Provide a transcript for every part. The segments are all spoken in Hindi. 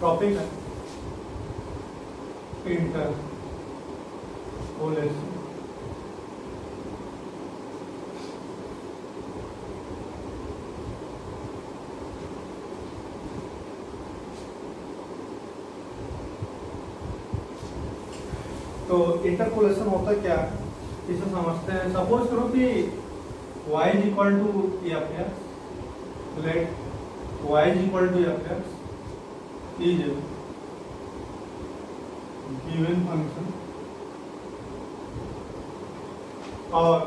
टॉपिक है इंटरपोलेशन। तो इंटरपोलेशन होता क्या है इसे समझते हैं। सपोज करो कि y is equal to f x, let y is equal to f x is given function, और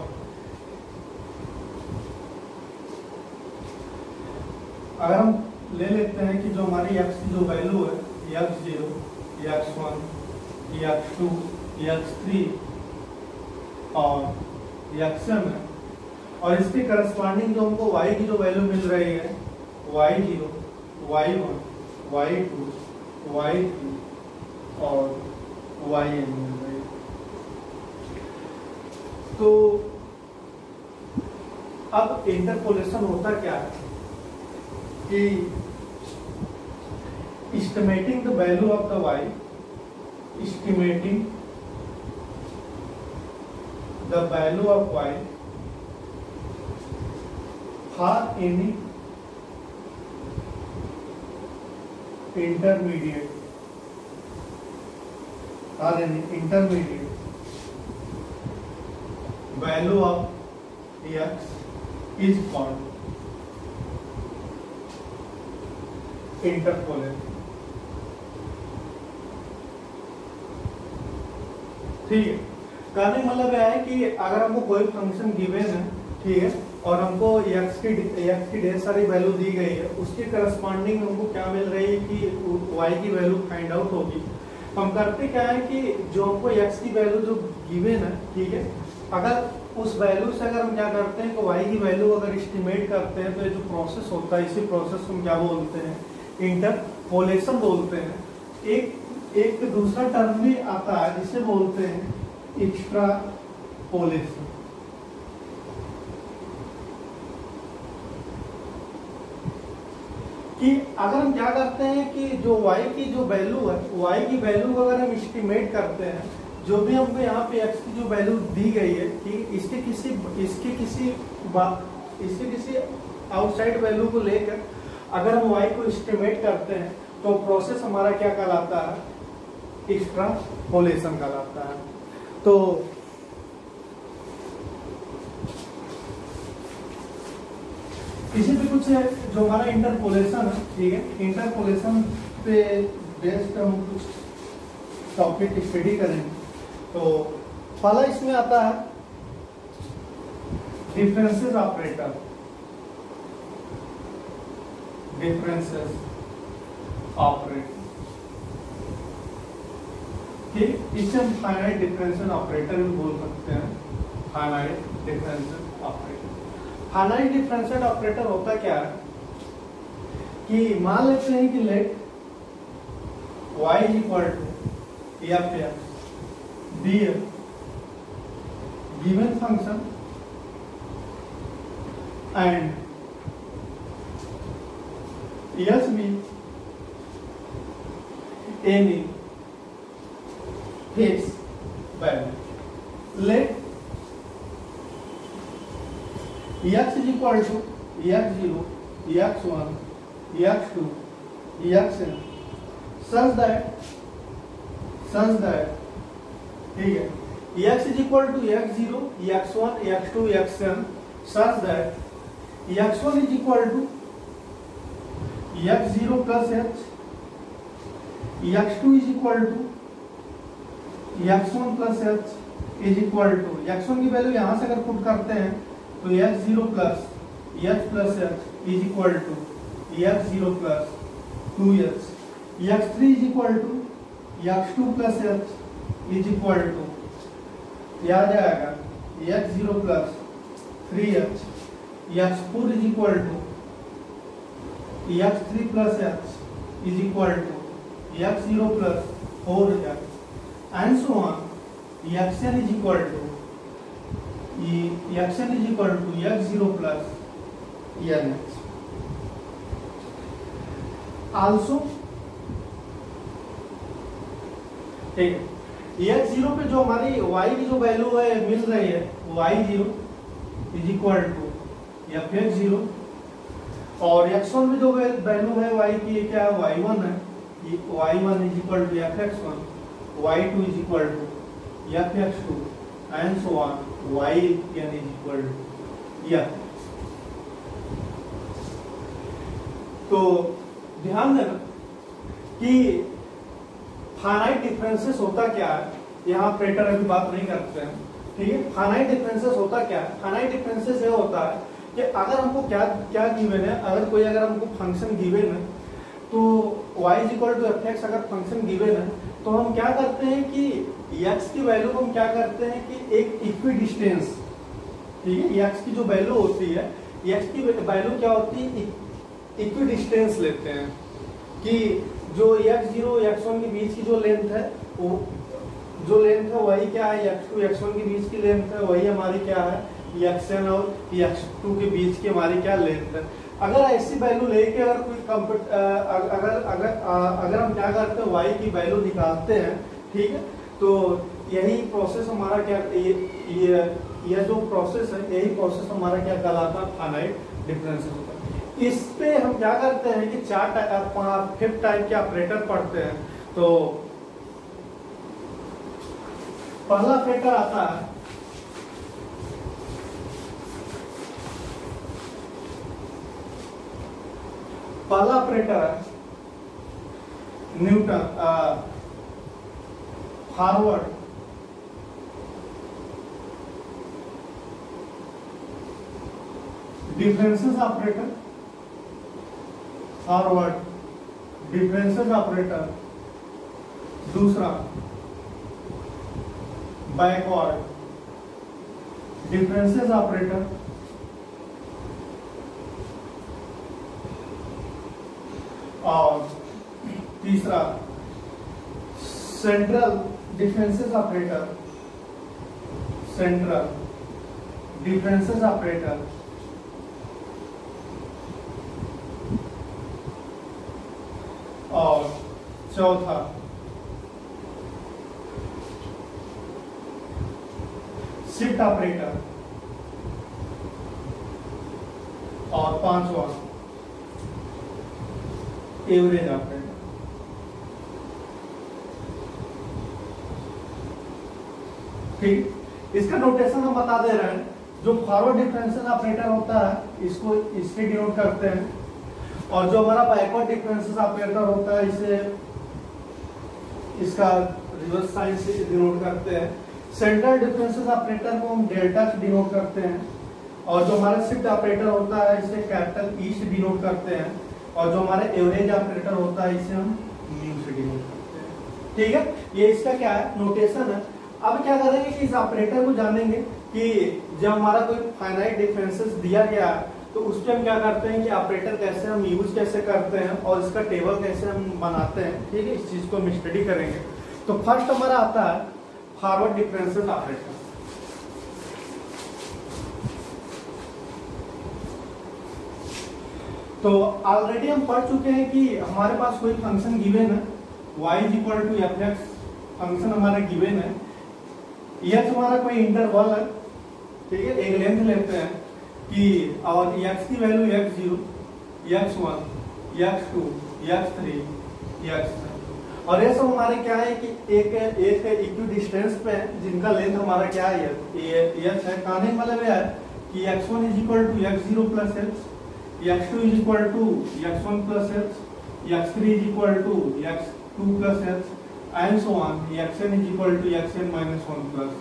अगर हम ले लेते हैं कि जो हमारी x की जो वैल्यू है x0, x1, x2, x3 और xm है, और इसके करस्पॉन्डिंग जो हमको y की जो वैल्यू मिल रही है y0, y1, y2, y3 और yn मिल रही है। तो अब इंटरपोलेशन होता क्या है कि estimating the value of the y, estimating the value of y for any intermediate value of x is called interpolation। ठीक है, कहने का मतलब यह है कि अगर हमको कोई फंक्शन गिवन है, ठीक है, और हमको x की ढेर सारी वैल्यू दी गई है, उसके करस्पॉन्डिंग हमको क्या मिल रही है कि y की वैल्यू फाइंड आउट होगी। हम करते क्या है कि जो हमको x की वैल्यू जो गिवन है, ठीक है, अगर उस वैल्यू से अगर हम क्या करते हैं कि y की वैल्यू अगर एस्टिमेट करते हैं, तो ये जो प्रोसेस होता है इसी प्रोसेस को हम क्या बोलते हैं, इंटरपोलेशन बोलते हैं। एक दूसरा टर्म भी आता है जिसे बोलते हैं एक्सट्रापोलेशन। कि अगर हम क्या करते हैं कि जो y की जो वैल्यू है, y की वैल्यू अगर हम एस्टिमेट करते हैं, जो भी हमको यहाँ पे x की जो वैल्यू दी गई है, ठीक, इसके किसी आउटसाइड वैल्यू को लेकर अगर हम y को एस्टिमेट करते हैं, तो प्रोसेस हमारा क्या कहलाता है, एक्सट्रापोलेशन कहलाता है। तो इसी पे कुछ जो हमारा इंटरपोलेशन है, ठीक है, इंटरपोलेशन पे बेस्ड हम कुछ टॉपिक स्टडी करेंगे। तो पहला इसमें आता है डिफरेंसेस ऑपरेटर, डिफरेंसेस ऑपरेटर, ठीक, इसे हम फाइनाइट डिफरेंशियल ऑपरेटर भी बोल सकते हैं। Finite differential operator, finite differential operator होता क्या है कि मान लेते हैं कि let y is equal to f x be given function and yes be any fixed value. Let x is equal to x0, x1, x2, xn such that ठीक है, x is equal to x0, x1, x2, xn such that x1 is equal to x0 plus h, x2 is equal to x1 plus h is equal to, x1 की वैल्यू यहां से अगर पुट करते हैं तो x0 plus h plus h is equal to x0 plus 2h, x3 is equal to x2 plus h is equal to, याद आएगा x0 plus 3h, x4 is equal to x3 plus h is equal to x0 plus 4h and so on, xn is equal to x0 plus nh. Also ठीक है। x0 पे जो हमारी y की जो वैल्यू है मिल रही है y0 is equal to fx0, और x1 में जो वैल्यू है y की क्या है y1 है, y1 is equal to fx1, y2 is equal to fx2 and so on, yn is equal to यह। तो ध्यान देना कि फाइनाइट डिफरेंसेस होता क्या है, यहाँ ऑपरेटर अभी बात नहीं करते हैं, ठीक है। फाइनाइट डिफरेंसेस होता क्या है, फाइनाइट डिफरेंसेस ये होता है कि अगर हमको क्या गिवन है, अगर हमको फंक्शन गिवन है तो y is equal to fx अगर फंक्शन गिवन है तो हम क्या करते हैं कि x की वैल्यू को हम क्या करते हैं कि एक इक्विडिस्टेंस, ठीक है, x की जो वैल्यू होती है, x की वैल्यू क्या होती है, इक्विडिस्टेंस लेते हैं कि जो x0 x1 के बीच की जो लेंथ है वो जो लेंथ है वही क्या है, x2 x1 के बीच की लेंथ है वही हमारी क्या है xn और x2 के बीच की हमारी क्या लेंथ है। अगर ऐसी वैल्यू लेके अगर कोई अगर हम क्या करते हैं y की वैल्यू निकालते हैं, ठीक है, तो यही प्रोसेस हमारा क्या ये जो प्रोसेस है यही प्रोसेस हमारा क्या कहलाता है, फाइनाइट डिफरेंसेस होता है। इस पे हम क्या करते हैं कि 5 टाइप के ऑपरेटर पढ़ते हैं। तो पहला ऑपरेटर आता है Newton forward differences operator, forward differences operator. दूसरा बैकवर्ड डिफरेंसेस ऑपरेटर। और तीसरा central differences operator, central differences operator. और चौथा शिफ्ट ऑपरेटर। और पांचवा एवरेज ऑपरेटर। ठीक, इसका नोटेशन हम बता दे रहे हैं। जो फॉरवर्ड डिफरेंसेस ऑपरेटर होता है इसको इससे डिनोट करते हैं, और जो हमारा बैकवर्ड डिफरेंसेस ऑपरेटर होता है इसे इसका रिवर्स साइन से डिनोट करते हैं। सेंट्रल डिफरेंसेस ऑपरेटर को हम डेल्टा से डिनोट करते हैं, और जो हमारा शिफ्ट ऑपरेटर होता है इसे कैपिटल ई से डिनोट करते हैं, और जो हमारा एवरेज ऑपरेटर होता है इसे हम म्यू से डिनोट करते हैं। ठीक है, ये इसका क्या है नोटेशन है। अब क्या करेंगे कि इस ऑपरेटर को जानेंगे कि जब हमारा कोई फाइनाइट डिफरेंसेस दिया गया है तो उस पर हम क्या करते हैं कि ऑपरेटर कैसे हम यूज कैसे करते हैं और इसका टेबल कैसे हम बनाते हैं। ठीक है, इस चीज को हम स्टडी करेंगे। तो फर्स्ट हमारा आता है फॉरवर्ड डिफरेंसेस ऑपरेटर। तो ऑलरेडी हम पढ़ चुके हैं कि हमारे पास कोई फंक्शन गिवन है y is equal to f x, function हमारा गिवन है। यह हमारा कोई इंटरवल है, ठीक है, एक लेंथ लेते हैं कि और x की value x0, x1, x2, x3, x, और ये सब हमारे क्या है कि एक इक्विडिस्टेंस पे जिनका लेंथ हमारा क्या है ये है। कहने का मतलब है कि x1 is equal to x0 plus x, x2 is equal to x1 plus x, x3 is equal to x2 plus x and so on, xn is equal to xn minus 1 plus.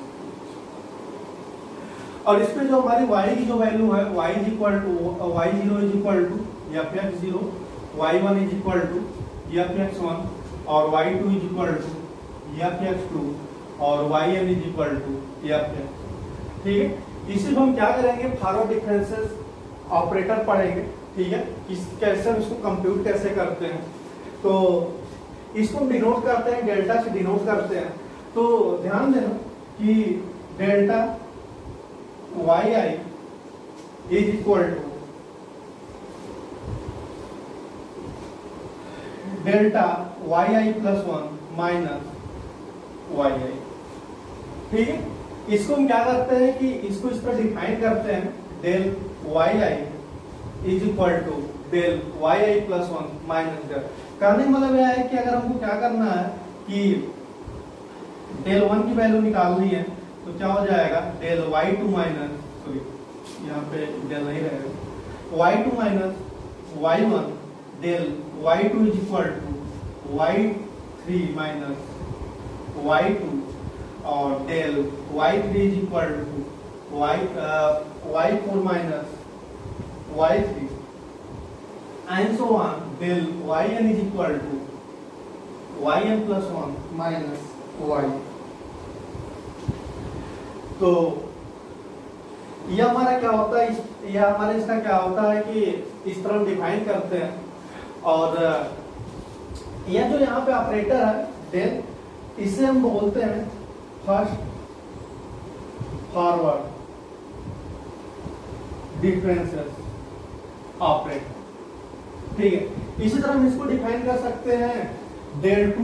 और इसमें जो हमारी y की जो वैल्यू है y is equal to y0 is equal to fx0, y1 is equal to fx1, और y2 is equal to fx2, और yn is equal to fx। ठीक है, इसी को हम क्या करेंगे फॉरवर्ड डिफरेंसेस ऑपरेटर पढ़ेंगे। ठीक है, कैसे हम इसको कंप्यूट कैसे करते हैं। तो इसको हम डिनोट करते हैं डेल्टा से डिनोट करते हैं। तो ध्यान देना कि delta yi is equal to delta yi plus 1 minus Y I. ठीक है, इसको हम क्या करते हैं कि इसको इस तरह डिफाइन करते हैं, del Y I is equal to del Y I plus one minus del. कहने का मतलब यह है कि अगर हमको क्या करना है कि डेल वन की वैल्यू निकालनी है तो क्या हो जाएगा, del Y two minus, sorry यहाँ पे डेल नहीं रहेगा, Y two minus Y one del Y two is equal to Y three minus Y two और del Y three is equal to Y four minus Y three and so on, del Y N is equal to Y N plus one minus Y. तो यह हमारा क्या होता है, यह हमारे इसका क्या होता है कि इस तरह डिफाइन करते हैं। और यह जो यहाँ पे ऑपरेटर है डेल, इसे हम बोलते हैं फर्स्ट फॉरवर्ड डिफरेंसेस ऑपरेटर। ठीक है, इसी तरह हम इसको डिफाइन कर सकते हैं डेल टू।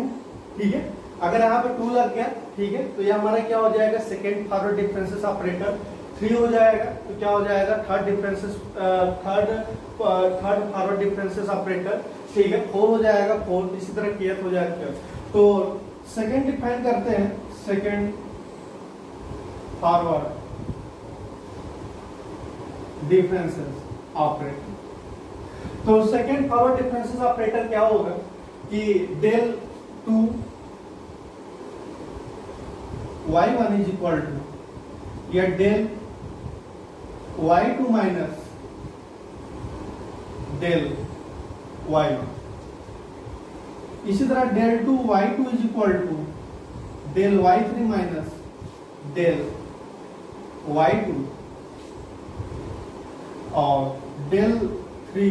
ठीक है, अगर यहाँ पे टू लग गया, ठीक है, तो ये हमारा क्या हो जाएगा, second forward differences operator. Three हो जाएगा तो क्या हो जाएगा, थर्ड फॉरवर्ड डिफरेंसेस ऑपरेटर। ठीक है, फोर हो जाएगा फोर्थ, इसी तरह केथ हो जाएगा। तो सेकेंड डिफाइन करते हैं, सेकेंड फॉरवर्ड डिफरेंसेस ऑपरेटर। तो सेकेंड फॉरवर्ड डिफरेंसेस ऑपरेटर क्या होगा कि del two Y one is equal to या del Y two minus del Y one. इसी तरह del two Y two is equal to del Y three minus del Y two और del three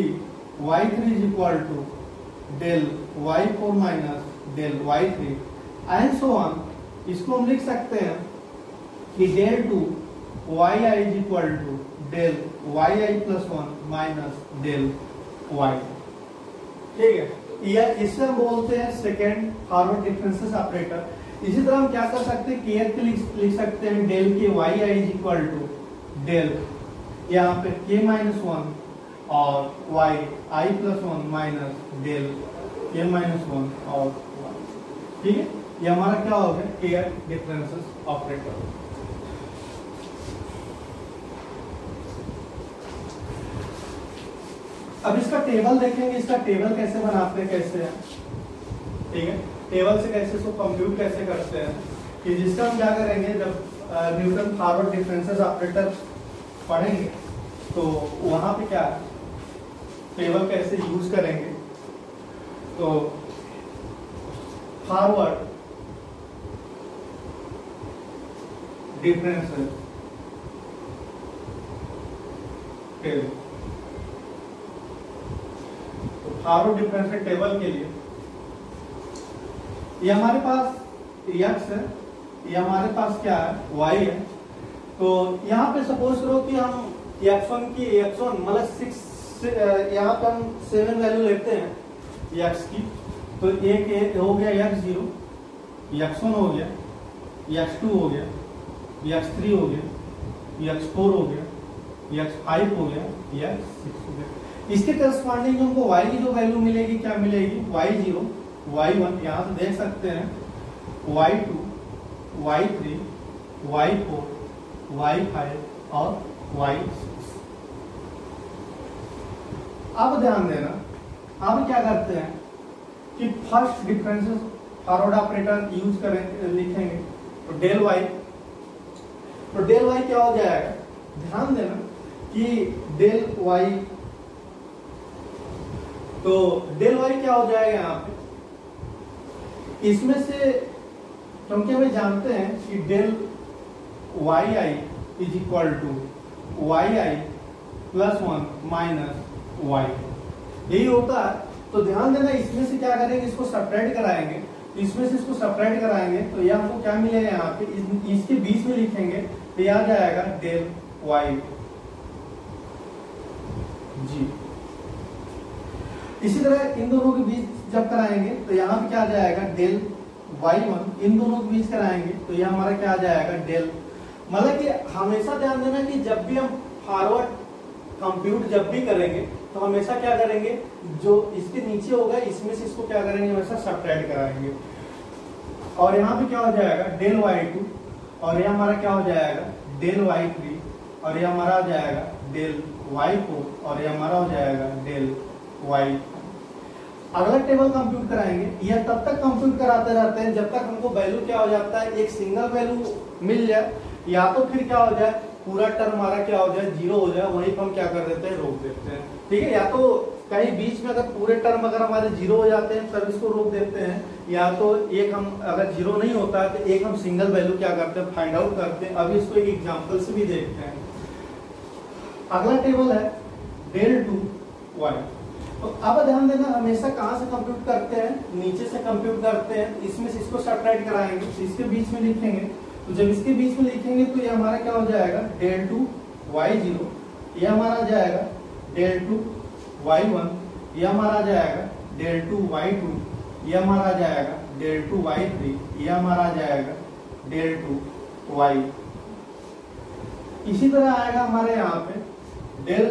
Y three is equal to del Y four minus del Y three and so on. इसको हम लिख सकते हैं कि del two Y I is equal to del Y I plus one minus del y. ठीक है, यह इसे हम बोलते हैं सेकेंड फॉरवर्ड डिफरेंसेस ऑपरेटर। इसी तरह हम क्या कर सकते हैं, के लिख सकते हैं del k y I is equal to del यहाँ पे के माइनस वन और वाई आई plus one minus del k minus one और वाई। ठीक है, ये हमारा क्या हो गया, केयर डिफरेंसेस ऑपरेटर। अब इसका टेबल देखेंगे, इसका टेबल कैसे बनाते हैं, कैसे है। ठीक है, टेबल से कैसे इसको कंप्यूट कैसे करते हैं कि जिसका हम क्या करेंगे, जब न्यूटन फॉरवर्ड डिफरेंसेस ऑपरेटर पढ़ेंगे तो वहां पे क्या टेबल कैसे यूज करेंगे। तो फॉरवर्ड डिफरेंसेस टेबल, तो फॉरवर्ड डिफरेंसेस टेबल के लिए ये हमारे पास x है, ये हमारे पास क्या है, y है। तो यहाँ पे सपोज करो कि हम x1 की x1 मतलब 6, यहाँ पे हम 7 वैल्यू लेते हैं x की। तो एक हो गया x0, x1 हो गया, x2 हो गया, x3 हो गया, x4 हो गया, x5 हो गया, x6 हो गया। इसके करस्पॉन्डिंग हमको y की जो वैल्यू मिलेगी, क्या मिलेगी, y0, y1 यहाँ से देख सकते हैं, y2, y3, y4, y5 और y6। अब ध्यान देना, अब क्या करते हैं कि first differences forward operator use करें, लिखेंगे तो डेल वाई। तो डेल वाई क्या हो जाएगा, ध्यान देना कि डेल वाई, तो डेल वाई क्या हो जाएगा यहाँ पे, इसमें से क्योंकि हमें जानते हैं कि del Y I is equal to Y I plus one minus y, यही होता है। तो ध्यान देना, इसमें से क्या करेंगे, इसको सेपरेट कराएंगे, इसमें से इसको सेपरेट कराएंगे तो ये हमको क्या मिलेगा, यहाँ पे इसके बीच में लिखेंगे तो यह आ जाएगा डेल वाई जी। इसी तरह इन दोनों के बीच जब कराएंगे तो यहाँ पे क्या आ जाएगा, डेल y1 इन दोनों के बीच कराएंगे तो ये हमारा क्या आ जाएगा डेल। मतलब कि हमेशा ध्यान देना कि जब भी हम फॉरवर्ड कंप्यूट जब भी करेंगे तो हमेशा क्या करेंगे, जो इसके नीचे होगा इसमें से इसको क्या करेंगे, हमेशा सब्ट्रैक्ट कराएंगे। और यहाँ पे क्या हो जाएगा डेल y2 और ये हमारा क्या हो जाएगा डेल y3 और ये हमारा हो जाएगा डेल y4 और ये हमारा हो जाएगा डेल y। अगला टेबल कंप्यूट कराएंगे। यह तब तक कंप्यूट कराते रहते हैं जब तक हमको वैल्यू क्या हो जाता है, एक सिंगल वैल्यू मिल जाए, या तो फिर क्या हो जाए पूरा टर्म हमारा क्या हो जाए जीरो हो जाए, वहीं पर हम क्या कर देते हैं रोक देते हैं। ठीक है, या तो कहीं बीच में अगर पूरे टर्म अगर हमारे जीरो हो जाते हैं तब इसको रोक देते हैं, या तो एक हम अगर जीरो नहीं होता है तो एक हम सिंगल वैल्यू क्या करते हैं फाइंड आउट करते हैं। अभी इसको एक एग्जांपल से भी देखते हैं। अगला टेबल है डेल 2y। तो अब ध्यान देना हमेशा कहां से कंप्यूट करते हैं, नीचे से कंप्यूट करते हैं। इसमें से इसको सब्ट्रैक्ट कराएंगे तो इसके बीच में लिखेंगे, तो जब इसके बीच में लिखेंगे तो ये हमारा क्या हो जाएगा डेल 2y0, ये हमारा आ जाएगा डेल 2y1, ये हमारा आ जाएगा डेल 2y2, ये हमारा आ जाएगा डेल 2y3, ये हमारा आ जाएगा डेल 2y। इसी तरह आएगा हमारे यहाँ पे डेल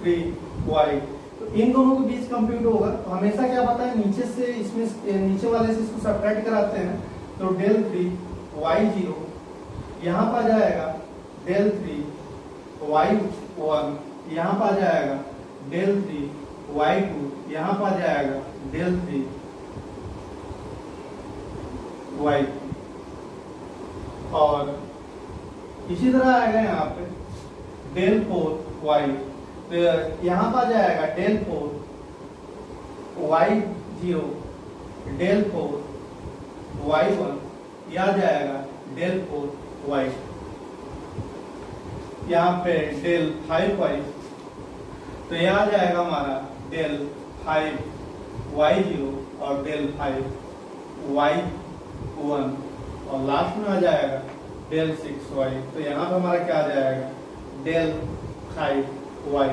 3y। तो इन दोनों के बीच कंप्यूट होगा तो हमेशा क्या पता है नीचे से इसमें नीचे वाले से इसको सब्ट्रैक्ट कराते हैं तो डेल 3y0 यहाँ पर आ जाएगा डेल 3y1, यहाँ पर आ जाएगा डेल 3y2, यहाँ पर आ जाएगा डेल 3y। और इसी तरह आएगा यहाँ पे डेल 4y, तो यहाँ पर आ जाएगा डेल 4y0 डेल 4y1, यह आ जाएगा डेल 4y। यहाँ पे डेल 5y, तो यह आ जाएगा हमारा डेल 5y0 और डेल 5y1, और लास्ट में आ जाएगा डेल 6y। तो यहाँ पे हमारा क्या आ जाएगा डेल 5y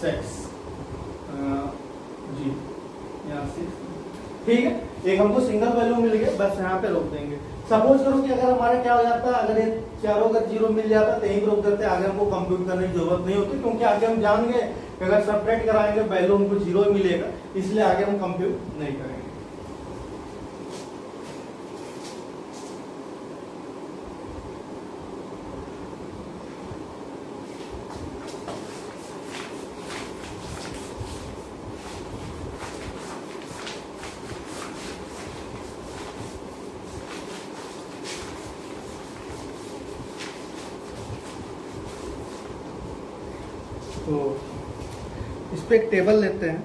6 जी, यहाँ 6। ठीक है, एक हमको सिंगल वैल्यू मिल गया, बस यहाँ पे रोक देंगे। सपोज करो कि अगर हमारा क्या हो जाता है, अगर ये चारों का जीरो मिल जाता तो यहीं रोक देते, आगे हमको कंप्यूट करने की जरूरत नहीं होती, क्योंकि आगे हम जान गए कि अगर सब्ट्रैक्ट कराएंगे वैल्यू हमको जीरो मिलेगा, इसलिए आगे हम कंप्यूट नहीं करेंगे। तो इस पे एक टेबल लेते हैं।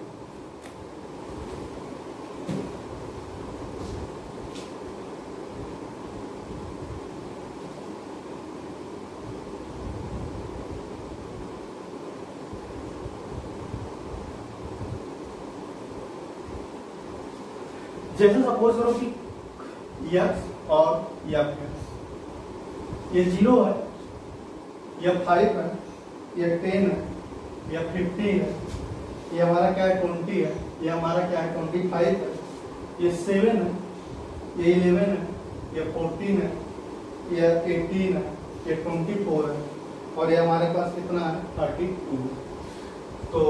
जैसे सपोज करो कि x और f है, ये 0 है, यह 5 है, यह 10 है, यह 15 है, ये हमारा क्या है 20 है, ये हमारा क्या है 25 है, ये 7 है, ये 11 है, ये 14 है, ये 18 है, ये 24 है, और ये हमारे पास कितना है 32। तो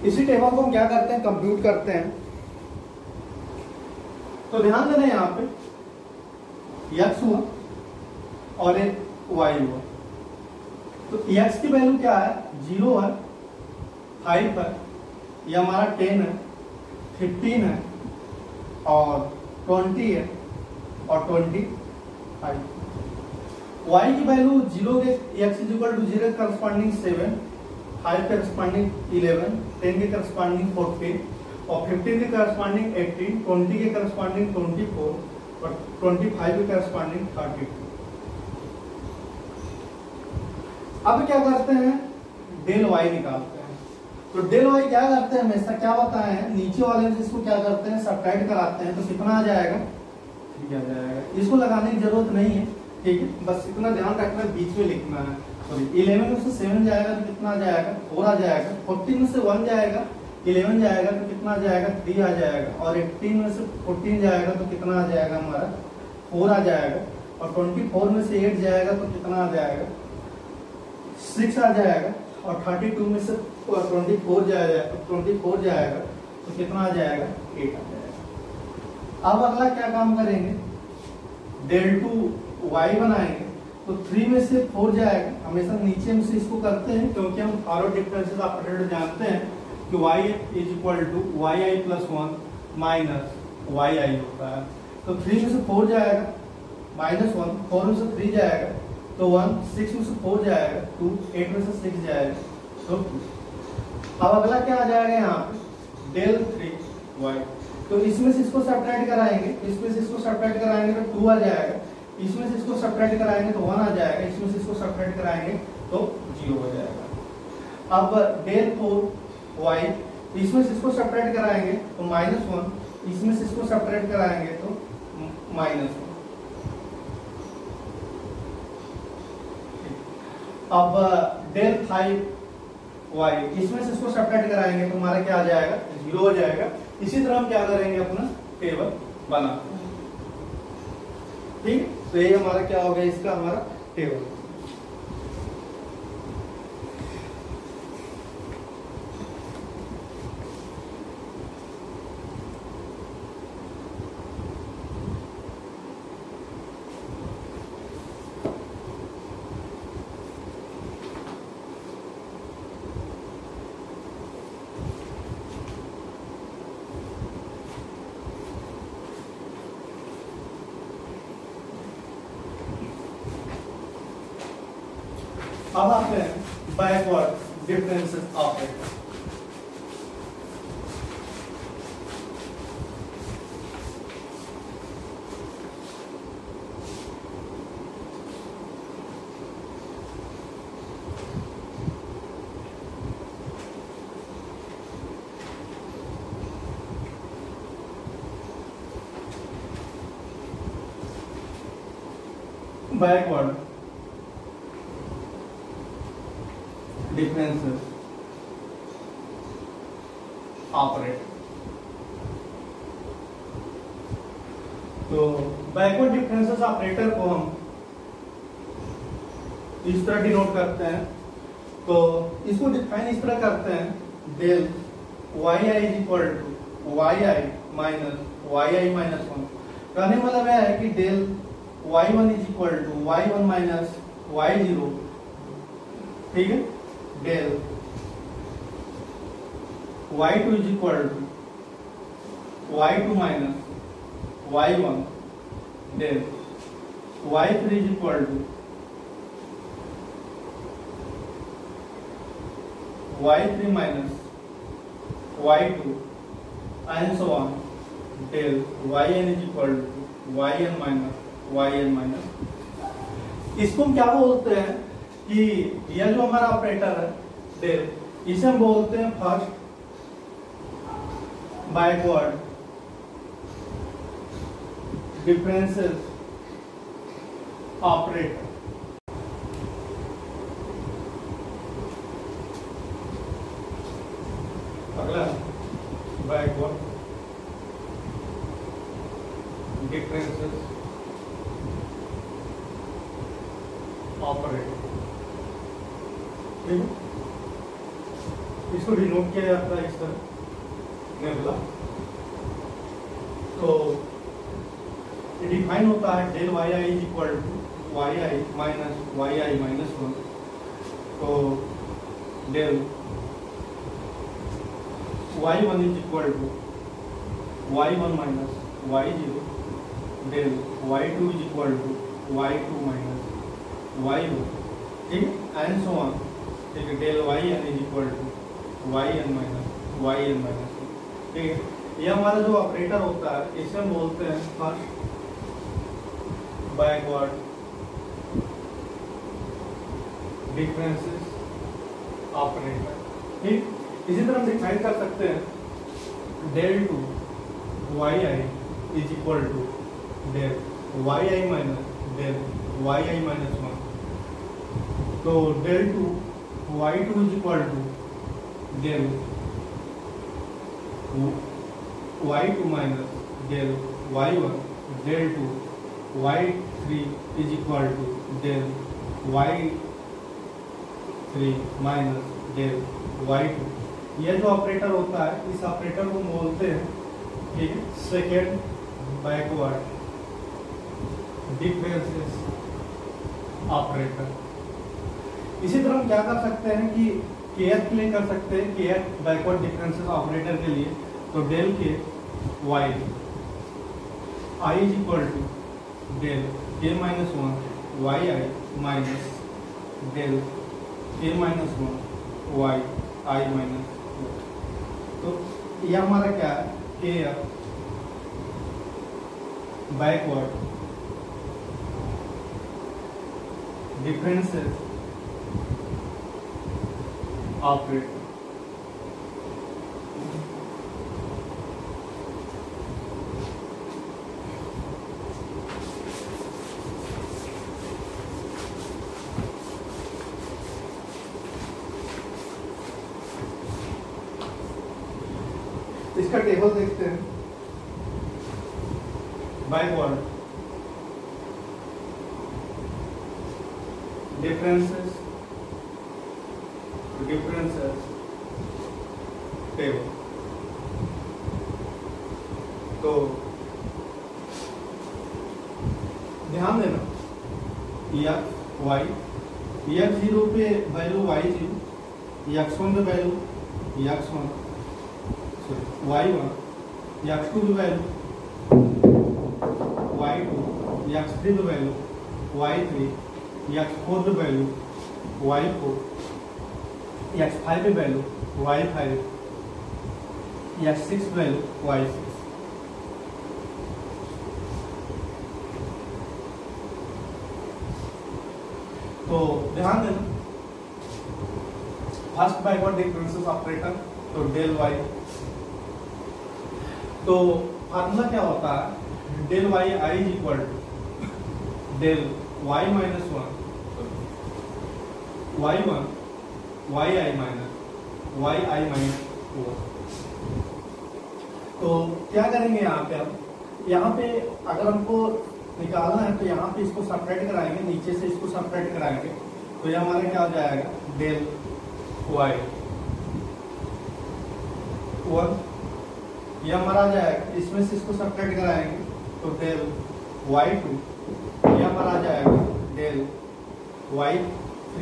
इसी टेबल को हम क्या करते हैं कंप्यूट करते हैं। तो ध्यान देना यहाँ पे x हुआ और एक y हुआ, तो x की वैल्यू क्या है 0 है, 5 है, ये हमारा 10 है, 15 है और 20 है और 25। y की वैल्यू 0 के x इज इक्वल टू 0 के करस्पॉन्डिंग 7, 5 के करस्पॉन्डिंग 11, 10 के करस्पॉन्डिंग 14 और 15 के करस्पॉन्डिंग 18, 20 के करस्पॉन्डिंग 24 और 25 के करस्पॉन्डिंग 32। अब क्या करते हैं डेल y निकालते हैं। तो डेल y क्या करते हैं, हमेशा क्या बताए हैं नीचे वाले में इसको क्या करते हैं सब्ट्रैक्ट कराते हैं, तो कितना आ जाएगा 3 आ जाएगा। इसको लगाने की जरूरत नहीं है, ठीक है, बस इतना ध्यान रखना बीच में लिखना है। सॉरी 11 में से 7 जाएगा तो कितना आ जाएगा 4 आ जाएगा। 14 में से 1 जाएगा 11 जाएगा तो कितना आ जाएगा 3 आ जाएगा। और 18 में से 14 जाएगा तो कितना आ जाएगा हमारा 4 आ जाएगा। और 24 में से 8 जाएगा तो कितना आ जाएगा 6 आ जाएगा। और 32 में से 24 जाएगा तो कितना आ जाएगा 8 आ जाएगा। अब अगला क्या काम करेंगे, del 2 y बनाएंगे तो 3 में से 4 जाएगा। हमेशा नीचे में से इसको करते हैं क्योंकि हम फॉरवर्ड डिफरेंसेस ऑपरेटर जानते हैं कि y is equal to yi plus 1 minus yi होता है। तो 3 में से 4 जाएगा माइनस 1, 4 में से 3 जाएगा तो 1, 6 में से 4 जाएगा 2, 8 में से 6 जाएगा तो 2। अब अगला क्या आ जाएगा यहाँ पे del 3y। तो इसमें से इसको सब्ट्रैक्ट कराएंगे, इसमें से इसको सब्ट्रैक्ट कराएंगे तो 2 आ जाएगा। इसमें से इसको सब्ट्रैक्ट कराएंगे तो 1 आ जाएगा। इसमें से इसको सब्ट्रैक्ट कराएंगे तो 0 हो जाएगा। अब del 4y, इसमें से इसको सब्ट्रैक्ट कराएंगे तो -1, इसमें से इसको सब्ट्रैक्ट कराएंगे तो -1। अब del 5y, इसमें से इसको सब्ट्रैक्ट कराएंगे तो हमारा क्या आ जाएगा 0 हो जाएगा। इसी तरह हम क्या करेंगे अपना टेबल बना, ठीक। तो ये हमारा क्या हो गया, इसका हमारा टेबल। अब आते हैं backward differences operator. Backward differences operator. तो बैकवर्ड डिफरेंसेस ऑपरेटर को हम इस तरह डिनोट करते हैं। तो इसको डिफाइन इस तरह करते हैं del yi is equal to yi minus 1। कहने का मतलब है कि del y1 is equal to y1 minus y0, ठीक है। del y2 is equal to y2 minus y1, del y3 is equal to y3 minus y2 and so on, del yn is equal to yn minus. इसको हम क्या बोलते हैं कि यह जो हमारा ऑपरेटर है del, इसे हम बोलते हैं फर्स्ट बैकवर्ड डिफरेंसेस ऑपरेटर। अगला बैकवर्ड डिफरेंसेस ऑपरेटर, ठीक है। इसको डिनोट किया जाता है इस तरह नेबुला। तो डिफाइन होता है del yi is equal to yi minus 1। तो del y1 is equal to y1 minus y0, del y2 is equal to y2 minus y1, ठीक है, एंड सो ऑन, ठीक है। del yn is equal to yn minus, ठीक है। ये हमारा जो ऑपरेटर होता है इसे हम बोलते हैं फर्स्ट बैकवर्ड डिफरेंसेस ऑपरेटर, ठीक। इसी तरह हम डिफाइन कर सकते हैं del 2 yi is equal to del yi minus del yi minus 1, तो del two y2 is equal to del y2 minus del y1 del two y3 is equal to del y3 minus del y2। यह जो ऑपरेटर होता है इस ऑपरेटर को बोलते हैं कि सेकेंड बैकवर्ड डिफरेंसेस ऑपरेटर। इसी तरह हम क्या कर सकते हैं कि kth के लिए कर सकते हैं, kth बैकवर्ड डिफरेंसेस ऑपरेटर के लिए, तो del k y i is equal to del k minus 1 y i minus del k minus 1 y i minus. तो यह हमारा क्या है, kth बैकवर्ड डिफरेंसेस ऑपरेटर। इसका टेबल देखते हैं। Backward differences table. तो ध्यान देना x0 पे वैल्यू y0, x1 पे वैल्यू x1, y1, x2 पे वैल्यू y2, x3 पे वैल्यू y3, x4 पे वैल्यू y4, x5 पे वैल्यू y5, x6 पे वैल्यू y6। तो ध्यान देना फर्स्ट बैकवर्ड डिफरेंसेस ऑपरेटर, तो डेल y। तो फार्मूला क्या होता है, del y i is equal to del y minus 1 y1 yi minus yi minus 4। तो क्या करेंगे यहाँ पे, अब यहाँ पे अगर हमको निकालना है तो यहाँ पे इसको सेपरेट कराएंगे, नीचे से इसको सेपरेट कराएंगे, तो ये हमारा क्या हो जाएगा, डेल y 1, ये हमारा आ जाएगा, इसमें से इसको सेपरेट कराएंगे तो डेल y2, ये हमारा आ जाएगा डेल y3,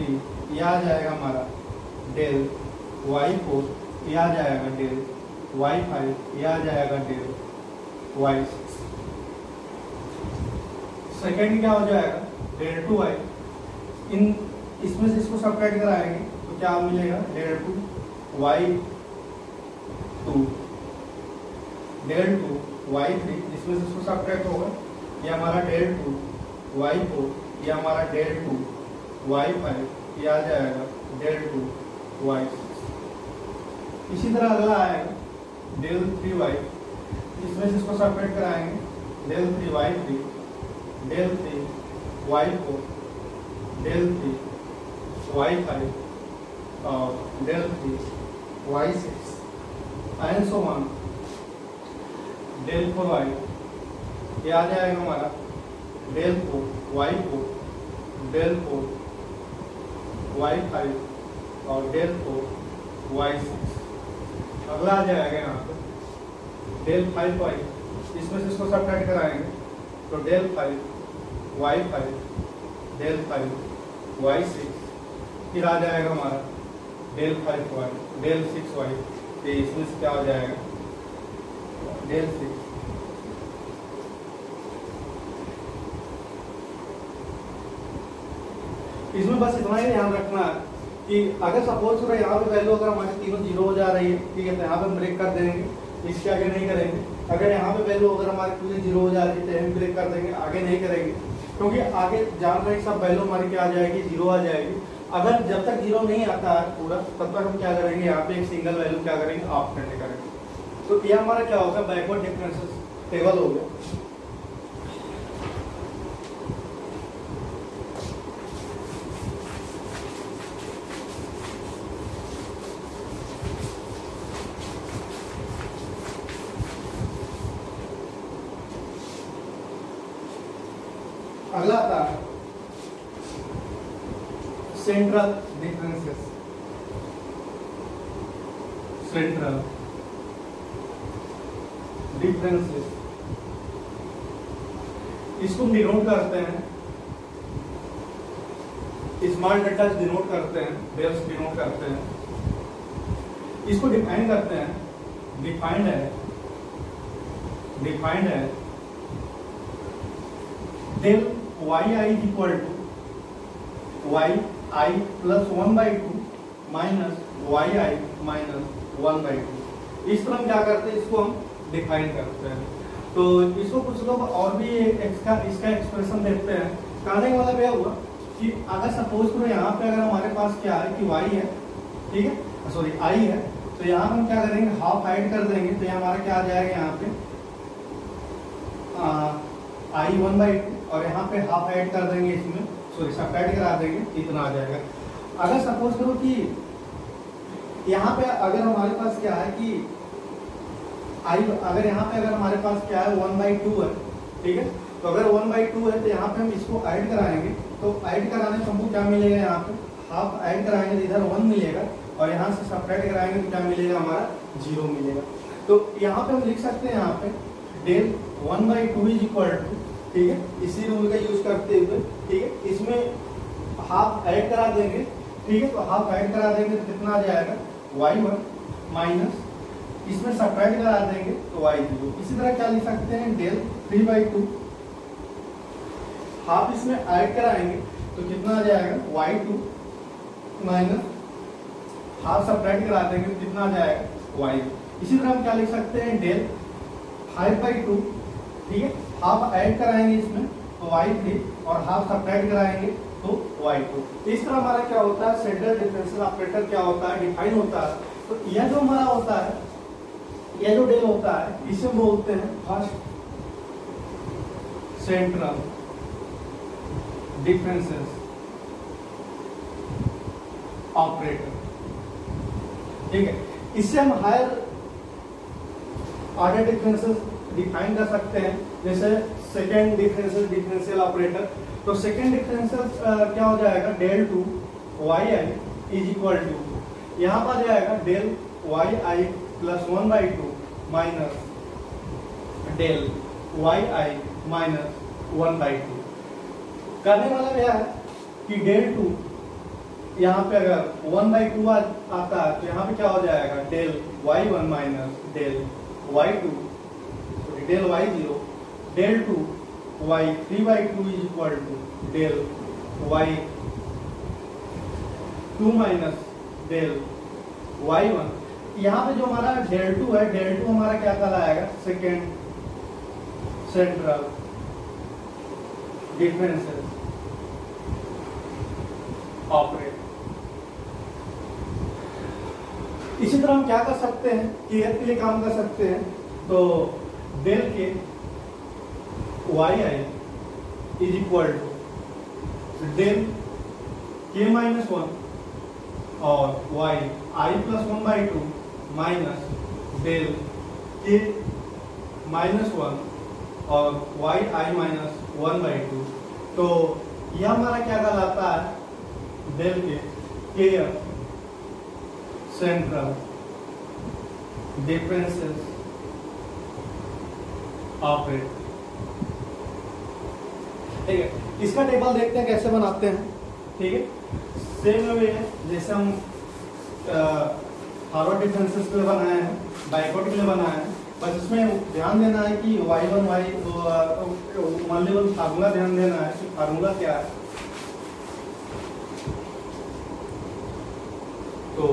ये आ जाएगा हमारा डेल y4, ये आ जाएगा डेल y5, ये आ जाएगा डेल y6। सेकेंड क्या हो जाएगा, डेल 2y, इन इसमें से इसको सेपरेट कराएंगे तो क्या मिलेगा, डेल 2y2 डेल 2y3, इसमें से इसको सेपरेट होगा, ये हमारा डेल 2y4, ये हमारा डेल 2y5, ये आ जाएगा डेल 2y6। इसी तरह अगला आएगा डेल 3y, इसमें से इसको सेपरेट कराएंगे, del 3y3 del 3y4 del 3y5 और del 3y6 and so on. Del 4y, ये आ जाएगा हमारा डेल 4y4 डेल 4y5 और डेल 4y6। अगला आ जाएगा यहाँ पे डेल 5y, इसमें से इसको सब्ट्रैक्ट कराएंगे तो डेल 5y5 डेल 5y6, फिर आ जाएगा हमारा डेल 5y डेल 6y, तो इसमें से क्या हो जाएगा, डेल 6। इसमें बस इतना ही ध्यान रखना है कि अगर सपोज करो यहाँ पे वैल्यू अगर हमारी तीनों जीरो हो जा रही है, ठीक है, तो यहाँ पे हम ब्रेक कर देंगे, इसके आगे नहीं करेंगे। अगर यहाँ पे वैल्यू अगर हमारी पूरी जीरो हो जा रही है तो हम ब्रेक कर देंगे, आगे नहीं करेंगे, क्योंकि आगे जान रहे सब वैल्यू हमारी क्या आ जाएगी, जीरो आ जाएगी। अगर जब तक जीरो नहीं आता है पूरा, तब तक हम क्या करेंगे, यहाँ पे एक सिंगल वैल्यू क्या करेंगे, ऑफ करने करेंगे। तो ये हमारा क्या होगा, बैकवर्ड डिफरेंसेस टेबल हो गया। अगला आता है सेंट्रल डिफरेंसेस। सेंट्रल डिफरेंसेस इसको डिनोट करते हैं, स्मॉल डेटा डिनोट करते हैं, डेल्स डिनोट करते हैं, इसको डिफाइन करते हैं। डिफाइंड है del Y i equal to Y I plus 1/2 minus Y I minus 1/2। इस तरह हम क्या करते हैं, इसको हम डिफाइन करते हैं। तो इसको कुछ लोग और भी इसका एक्सप्रेशन देते हैं। कहने का मतलब यह हुआ कि अगर सपोज करो यहाँ पे अगर हमारे पास क्या है कि y है, ठीक है, सॉरी i है, तो यहाँ हम क्या करेंगे, हाफ ऐड कर देंगे, तो यहाँ हमारा क्या आ जाएगा, यहाँ पे i 1/2 और यहाँ पे हाफ ऐड कर देंगे, इसमें सॉरी सब्ट्रैक्ट करा देंगे, इतना आ जाएगा। अगर सपोज करो कि यहाँ पे अगर हमारे पास क्या है कि अगर यहाँ पे अगर हमारे पास क्या है 1/2 है, ठीक है, तो अगर 1/2 है तो यहाँ पे हम इसको ऐड कराएंगे, तो ऐड कराने से हमको क्या मिलेगा, यहाँ पे हाफ ऐड कराएंगे तो इधर 1 मिलेगा और यहाँ से सब्ट्रैक्ट कराएंगे तो क्या मिलेगा, हमारा 0 मिलेगा। तो यहाँ पे हम लिख सकते हैं यहाँ पे डेल 1/2 इज इक्वल टू, ठीक है, इसी रूल का यूज करते हुए, ठीक है, इसमें हाफ ऐड करा देंगे, ठीक है, तो हाफ ऐड करा देंगे तो कितना आ जाएगा y1 माइनस इसमें सब्ट्रैक्ट करा देंगे तो y0। इसी तरह क्या लिख सकते हैं, डेल 3/2 हाफ इसमें ऐड कराएंगे तो कितना आ जाएगा y2 माइनस हाफ सब्ट्रैक्ट करा देंगे तो कितना आ जाएगा y। इसी तरह हम क्या लिख सकते हैं, डेल 5/2, ठीक है, हाफ ऐड कराएंगे इसमें तो y3 और हाफ सब्ट्रैक्ट कराएंगे तो y2। इस तरह हमारा क्या होता है, सेंट्रल डिफरेंशियल ऑपरेटर क्या होता है, डिफाइन होता है। तो यह जो हमारा होता है, यह जो डेल होता है, इसे बोलते हैं फर्स्ट सेंट्रल डिफरेंसेस ऑपरेटर, ठीक है। इससे हम हायर ऑर्डर डिफरेंसेस डिफाइन कर सकते हैं, जैसे सेकेंड डिफरेंशियल ऑपरेटर। तो सेकेंड डिफरेंशियल क्या हो जाएगा, del 2 y I is equal to, यहाँ पर जाएगा डेल वाई आई प्लस 1/2 माइनस डेल वाई आई माइनस 1/2। करने वाला यह है कि डेल 2 यहाँ पे अगर 1/2 आता है तो यहाँ पे क्या हो जाएगा, del y1 minus del y2, del y0, del 2 y 3/2 is equal to del y2 minus del y1। यहाँ पे जो हमारा डेल 2 है, डेल 2 हमारा क्या कहलाएगा, सेकेंड सेंट्रल डिफरेंसेस ऑपरेटर। इसी तरह हम क्या कर सकते हैं, केयर के लिए काम कर सकते हैं। तो del k y I is equal to del k minus 1 और वाई आई plus 1/2 minus del k minus 1 और वाई आई माइनस 1/2। तो यह हमारा क्या कहलाता है, डेल के केयर सेंट्रल डिफरेंसेस ऑपरेटर, ठीक है। इसका टेबल देखते हैं कैसे बनाते हैं, ठीक है। सेम वे है जैसे हम फॉरवर्ड डिफरेंसेस के लिए बनाए हैं, बैकवर्ड के लिए बनाए हैं, बस इसमें ध्यान देना है कि y1 मान लीजिए फार्मूला ध्यान देना है कि फार्मूला क्या है। तो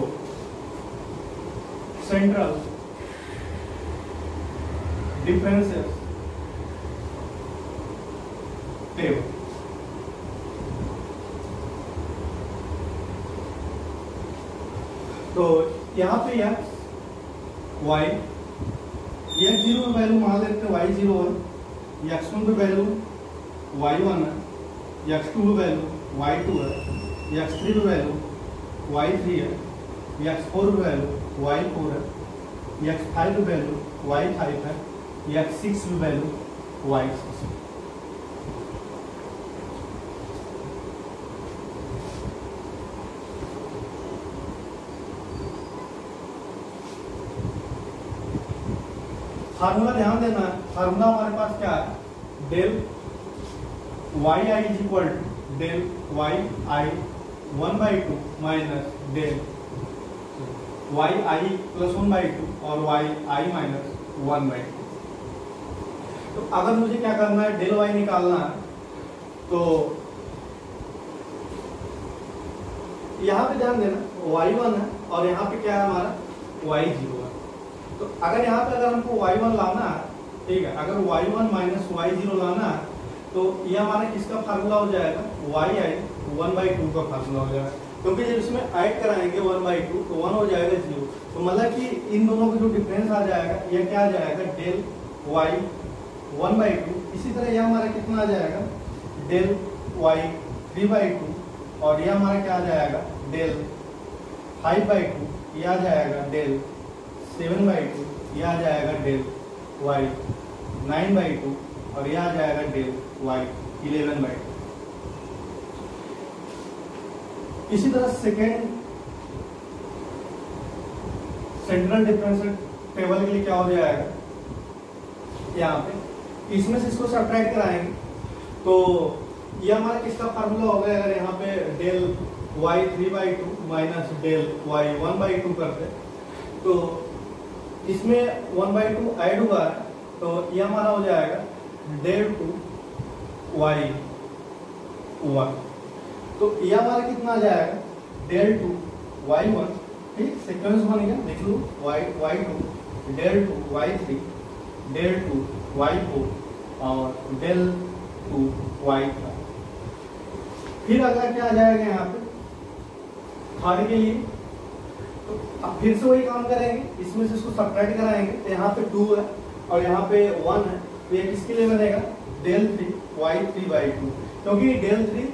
सेंट्रल डिफरेंसेस टेबल, तो यहाँ पे यह y x0 पे वैल्यू मान लेते हैं y0 है, x1 पे वैल्यू y1 है, x2 पे वैल्यू y2 है, x3 पे वैल्यू y3 है, x4 पे वैल्यू y4 है, x5 पे वैल्यू y5 है, x6 पे वैल्यू y6 है। फार्मूला ध्यान देना है, फार्मूला हमारे पास क्या है, del Y I is equal to del Y i 1/2 minus del Y I plus 1/2 और वाई आई माइनस 1/2। तो अगर मुझे क्या करना है, डेल वाई निकालना है, तो यहाँ पे ध्यान देना y1 है और यहाँ पे क्या है हमारा y0 है। तो अगर यहाँ पे अगर हमको y1 लाना है, ठीक है, अगर y1 माइनस y0 लाना है तो ये हमारा किसका फार्मूला हो जाएगा, yi 1/2 का फार्मूला हो जाएगा, क्योंकि जब इसमें ऐड कराएंगे 1/2 तो 1 हो जाएगा 0। तो मतलब कि इन दोनों का जो डिफरेंस आ जाएगा ये क्या आ जाएगा, डेल y 1/2। इसी तरह यह हमारा कितना आ जाएगा, डेल y 3/2 और यह हमारा क्या आ जाएगा, डेल 5/2, यह आ जाएगा डेल 7/2, यह आ जाएगा डेल y 9/2 और यह आ जाएगा डेल y 11/2। इसी तरह सेकेंड सेंट्रल डिफरेंशियल टेबल के लिए क्या हो जाएगा, यहाँ पे इसमें से इसको सब्ट्रैक्ट कराएंगे तो ये हमारा किसका फार्मूला होगा, अगर यहाँ पे del y 3/2 minus del y 1/2 करते तो इसमें 1/2 ऐड हुआ है तो ये हमारा हो जाएगा डेल 2 y 1। तो ये हमारा कितना आ जाएगा, डेल 2 y 1, ठीक, सीक्वेंस बन गया, देख लो y 2 del 2 y 3 del 2 y 4 और डेल 2 y 5। फिर अगला क्या आ जाएगा यहाँ पे थर्ड के लिए, तो अब फिर से वही काम करेंगे, इसमें से इसको सब्ट्रैक्ट कराएंगे तो यहाँ पे 2 है और यहाँ पे 1 है, तो ये किसके लिए बनेगा, डेल 3 y 3/2, क्योंकि डेल 3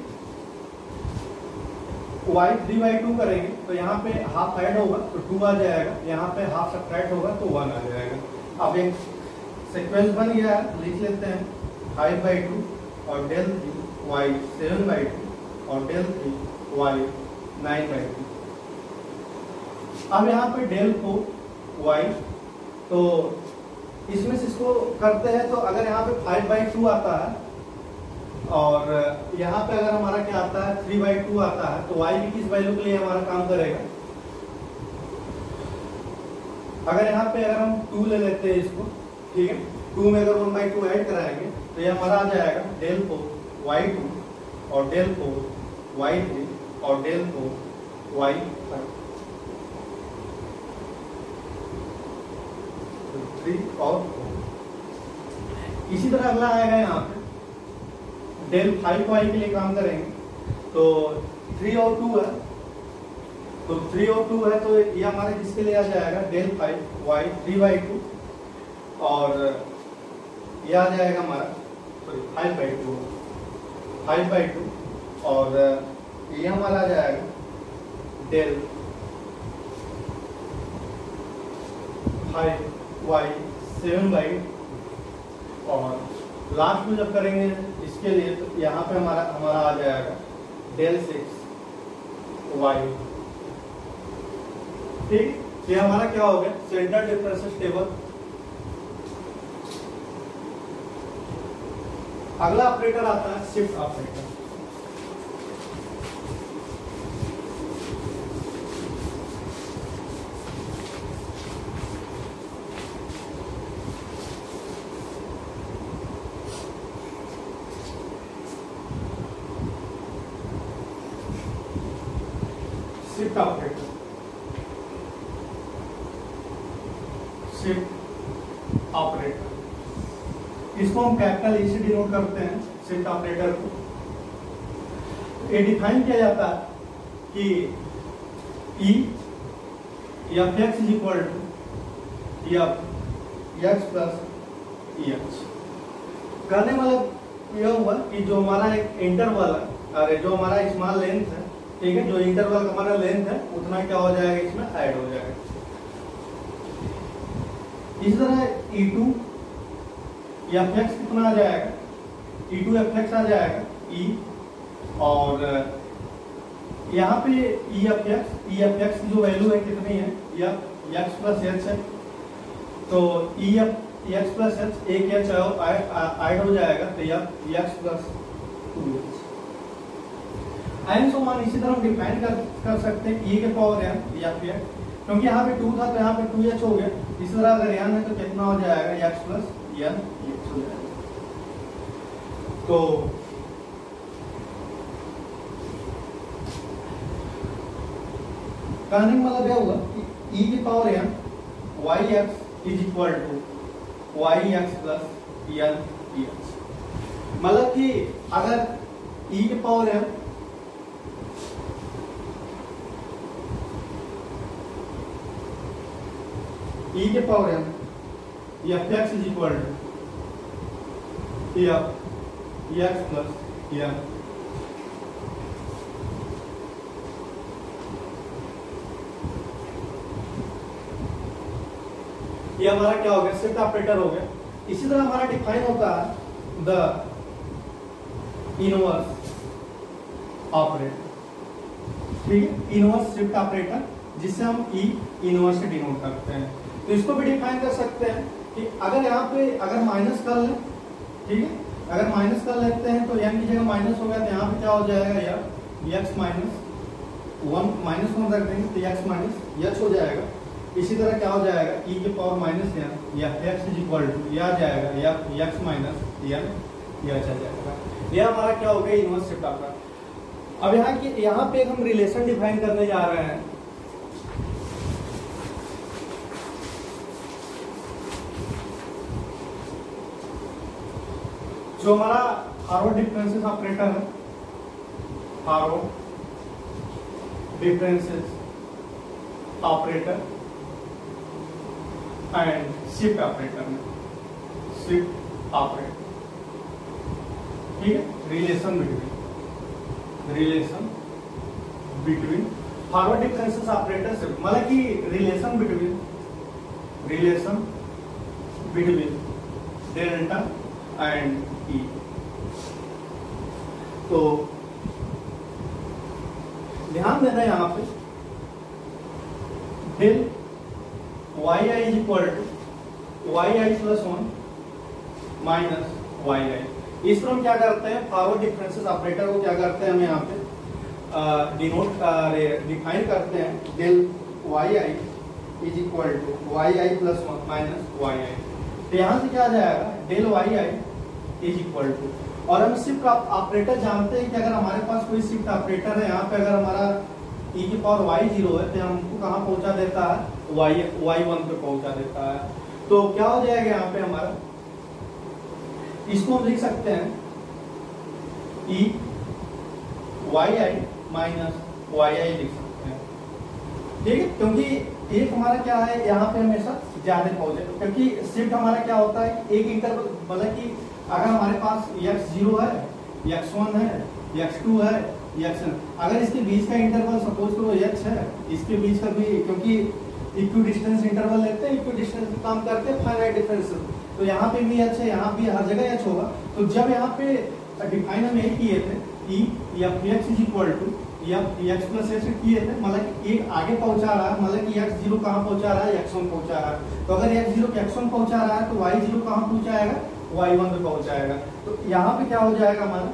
y 3/2 करेंगे तो यहाँ पे हाफ ऐड होगा तो 2 आ जाएगा, यहाँ पे हाफ सब्ट्रैक्ट होगा तो 1 आ जाएगा। अब एक सीक्वेंस बन गया है, लिख लेते हैं 5/2 और डेल 3 y 7/2 और डेल 3 y 9/2। अब यहाँ पे डेल 4 y, तो इसमें से इसको करते हैं तो अगर यहाँ पे 5/2 आता है और यहाँ पे अगर हमारा क्या आता है 3/2 आता है तो y की किस वैल्यू के लिए हमारा काम करेगा, अगर यहाँ पे अगर हम 2 ले लेते हैं इसको, ठीक है, 2 में अगर 1/2 ऐड कराएंगे तो ये हमारा आ जाएगा डेल 4 y 2 और डेल 4 y 3 और डेल 4 y 5, 3 और 4। इसी तरह अगला आएगा यहाँ पे डेल 5y के लिए काम करेंगे तो 3 और 2 है, तो 3 और 2 है तो ये हमारे किसके लिए आ जाएगा, डेल 5y 3/2 और ये आ जाएगा हमारा 5/2 और ये हमारा आ जाएगा डेल 5y 7/2 और लास्ट में जब करेंगे इसके लिए तो यहाँ पे हमारा आ जाएगा डेल 6y, ठीक। ये हमारा क्या हो गया, सेंट्रल डिफरेंशियल टेबल। अगला ऑपरेटर आता है shift operator. Shift operator, shift operator, इसको हम कैपिटल ई से डिनोट करते हैं शिफ्ट ऑपरेटर को। ये डिफाइन किया जाता है कि E f x is equal to f x plus E x. कहने मतलब यह हुआ कि जो हमारा एक इंटरवल है, अरे जो हमारा स्मॉल लेंथ है, ठीक है, जो इंटरवल का हमारा लेंथ है उतना क्या हो जाएगा, इसमें ऐड हो जाएगा। इस तरह E2 एफ एक्स कितना आ जाएगा, E2 एफ एक्स आ जाएगा E, और यहाँ पे ई एफ एक्स की जो वैल्यू है कितनी है, एफ एक्स प्लस एच है, तो ई एफ एक्स प्लस एच एक एच ऐड हो जाएगा तो x plus 2h and so मान। इसी तरह हम डिफाइन कर सकते हैं e के पावर n या फिर क्योंकि यहाँ पे 2 था तो यहाँ पे 2h हो गया। इसी तरह अगर n है तो कितना हो जाएगा x प्लस n हो जाएगा। तो कहने का मतलब यह हुआ कि e की power n yx is equal to yx plus n ex। मतलब कि अगर e की पावर n e के power n f x is equal to f x plus n। ये हमारा क्या हो गया शिफ्ट ऑपरेटर हो गया। इसी तरह हमारा डिफाइन होता है द इनवर्स ऑपरेटर, ठीक है, इनवर्स शिफ्ट ऑपरेटर जिसे हम ई इनवर्स से डिनोट करते हैं। तो इसको भी डिफाइन कर सकते हैं कि अगर यहाँ पे अगर माइनस कर लें, ठीक है, अगर माइनस कर लेते हैं तो n की जगह माइनस हो गया तो यहाँ पे क्या हो जाएगा या x माइनस 1 रख देंगे तो x माइनस h हो जाएगा। इसी तरह क्या हो जाएगा e के पावर माइनस n या x इज इक्वल टू यह आ जाएगा या x माइनस n यह आ जाएगा। यह हमारा क्या हो गया इनवर्स शिफ्ट ऑपरेटर। अब यहाँ पे हम रिलेशन डिफाइन करने जा रहे हैं। जो हमारा फॉरवर्ड डिफरेंसेस ऑपरेटर है, forward differences operator and shift operator में शिफ्ट ऑपरेटर, ठीक है, relation between forward differences operator shift मतलब कि relation between delta and E. तो ध्यान देना यहाँ पे del Y I is equal to Y I plus 1 minus Y I. इस पर हम क्या करते हैं फॉरवर्ड डिफरेंसेस ऑपरेटर को क्या करते हैं हम यहाँ पे डिफाइन करते हैं del Y I is equal to Y I plus 1 minus Y I. तो यहाँ से क्या आ जाएगा del Y I is equal to, और हम शिफ्ट ऑपरेटर जानते हैं कि अगर हमारे पास कोई शिफ्ट ऑपरेटर है यहाँ पे अगर हमारा e की पावर y 0 है तो हमको कहाँ पहुंचा देता है y1 पे पहुंचा देता है। तो क्या हो जाएगा यहाँ पे हमारा, इसको हम लिख सकते हैं e yi माइनस yi लिख सकते हैं, ठीक है, क्योंकि एक हमारा क्या है यहाँ पे हमेशा ज्यादा पहुंचे, क्योंकि शिफ्ट हमारा क्या होता है एक इंटरवल मतलब कि अगर हमारे पास x0 है x1 है x2 है xn, अगर इसके बीच का इंटरवल सपोज करो h है, इसके बीच का भी क्योंकि इक्वी डिस्टेंस इंटरवल लेते हैं, इक्वी डिस्टेंस पे काम करते हैं फाइनाइट डिफरेंस, तो यहाँ पे भी h है, यहाँ भी हर जगह h होगा। तो जब यहाँ पे डिफाइन हम यही किए थे e f(x) is equal to x plus h किए थे, मतलब एक आगे पहुंचा रहा है, मतलब कि x0 कहाँ पहुंचा रहा है x1 पहुंचा रहा है। तो अगर x0 x1 पहुंचा रहा है तो y0 कहाँ पहुंचाएगा y1 पे पहुंचाएगा। तो यहाँ पे क्या हो जाएगा हमारा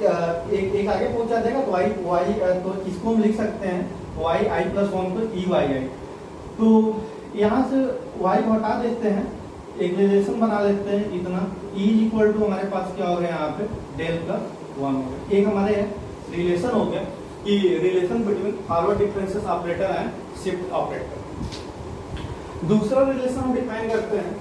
एक आगे पहुंचा देगा तो y तो इसको हम लिख सकते हैं yi प्लस 1 को eyi। तो यहाँ से y को हटा देते हैं, एक रिलेशन बना लेते हैं इतना e इज इक्वल टू हमारे पास क्या हो गया यहाँ पे डेल प्लस 1 हो गया। एक हमारे रिलेशन हो गया कि relation between forward differences operator and shift operator. दूसरा रिलेशन हम डिफाइन करते हैं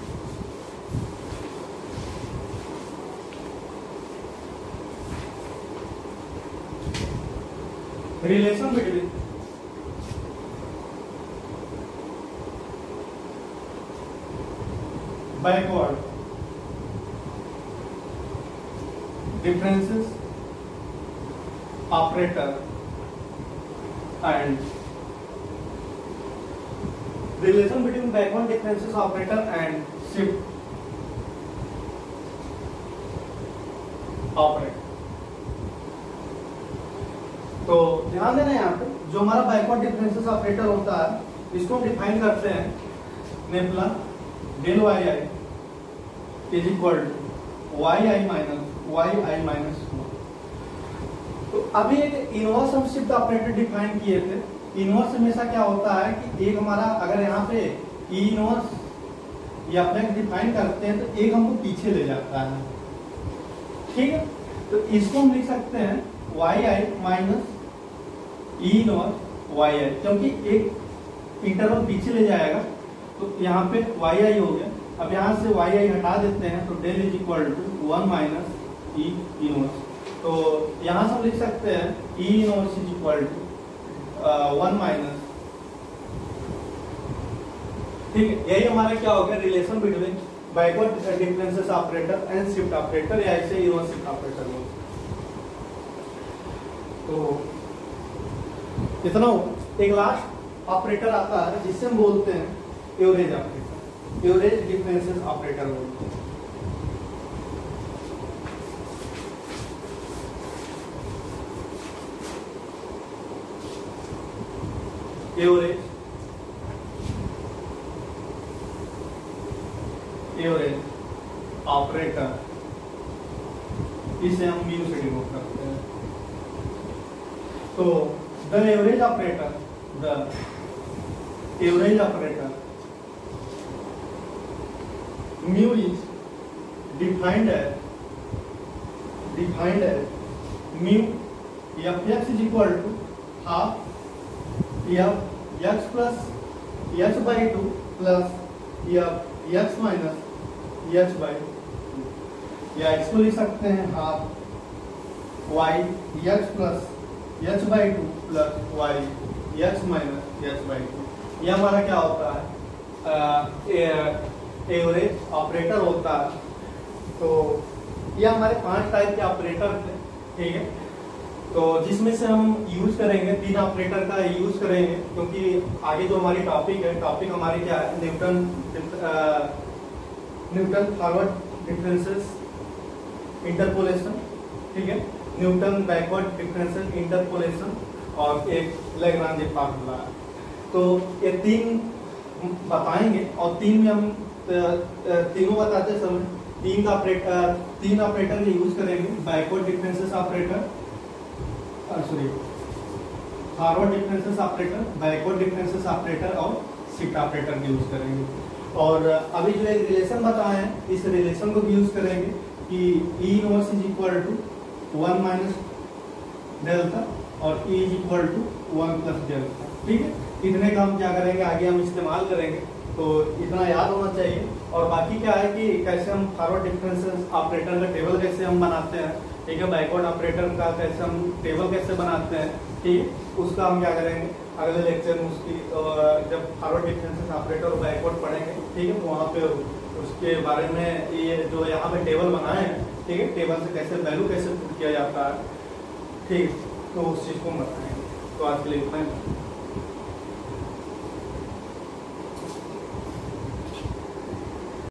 relation between backward differences operator and relation between backward differences operator and shift operator. तो ध्यान देना यहाँ पे जो हमारा बैकवर्ड डिफरेंसेस ऑपरेटर होता है इसको हम डिफाइन करते हैं nabla del Y I is equal to Y I minus 1। तो अभी एक इनवर्स हम शिफ्ट ऑपरेटर डिफाइन किए थे। इनवर्स हमेशा क्या होता है कि एक हमारा अगर यहाँ पे ई इनवर्स या अपने डिफाइन करते हैं तो एक हमको पीछे ले जाता है, ठीक है। तो इसको हम लिख सकते हैं वाई आई माइनस ई इनवर्स वाई आई, क्योंकि एक इंटरवल पीछे ले जाएगा तो यहाँ पे वाई आई हो गया। अब यहाँ से वाई आई हटा देते हैं तो del is equal to 1 minus E inverse. तो यहाँ से हम लिख सकते हैं E inverse is equal to 1 minus, ठीक है। यही हमारा क्या हो गया relation between backward differences operator and shift operator, या इसे इनवर्स शिफ्ट ऑपरेटर बोलते हैं। तो इतना एक लास्ट ऑपरेटर आता है जिसे हम बोलते हैं average operator, average differences operator बोलते हैं। एवरेज ऑपरेटर, इसे हम म्यू से डिनोट करते हैं। तो the average operator mu is defined as mu f x is equal to half f x plus x by 2 plus f x minus x by 2, या इसको लिख सकते हैं half y x plus x by 2 plus y x minus x by 2। यह हमारा क्या होता है एवरेज ऑपरेटर होता है। तो यह हमारे 5 टाइप के ऑपरेटर थे, ठीक है। तो जिसमें से हम यूज करेंगे 3 ऑपरेटर का यूज करेंगे, क्योंकि आगे जो हमारी टॉपिक है, टॉपिक हमारी क्या है न्यूटन फॉरवर्ड डिफरेंसेस इंटरपोलेशन, ठीक है, न्यूटन बैकवर्ड डिफरेंसेस इंटरपोलेशन, और एक लैग्रांज फार्मूला। तो ये 3 बताएंगे, और 3 में हम तीनों बताते समय 3 ऑपरेटर के यूज करेंगे, backward differences operator, sorry forward differences operator, backward differences operator और शिफ्ट ऑपरेटर का यूज करेंगे। और अभी जो एक रिलेशन बताए हैं, इस रिलेशन को भी यूज करेंगे कि E inverse is equal to 1 minus delta और E is equal to 1 plus delta, ठीक है। इतने का हम क्या करेंगे आगे हम इस्तेमाल करेंगे, तो इतना याद होना चाहिए। और बाकी क्या है कि कैसे हम फॉरवर्ड डिफरेंसेस ऑपरेटर का टेबल कैसे हम बनाते हैं, ठीक है, बैकवर्ड ऑपरेटर का कैसे हम टेबल कैसे बनाते हैं, ठीक है, उसका हम क्या करेंगे अगले लेक्चर में। उसकी जब फॉरवर्ड डिफरेंसेस ऑपरेटर और बैकवर्ड पढ़ेंगे, ठीक है, वहाँ पे उसके बारे में ये जो यहाँ पे टेबल बनाए हैं, ठीक है, टेबल से कैसे वैल्यू कैसे पुट किया जाता है, ठीक, तो उस चीज़ को हम बताएंगे। तो आज के लिए इतना ही।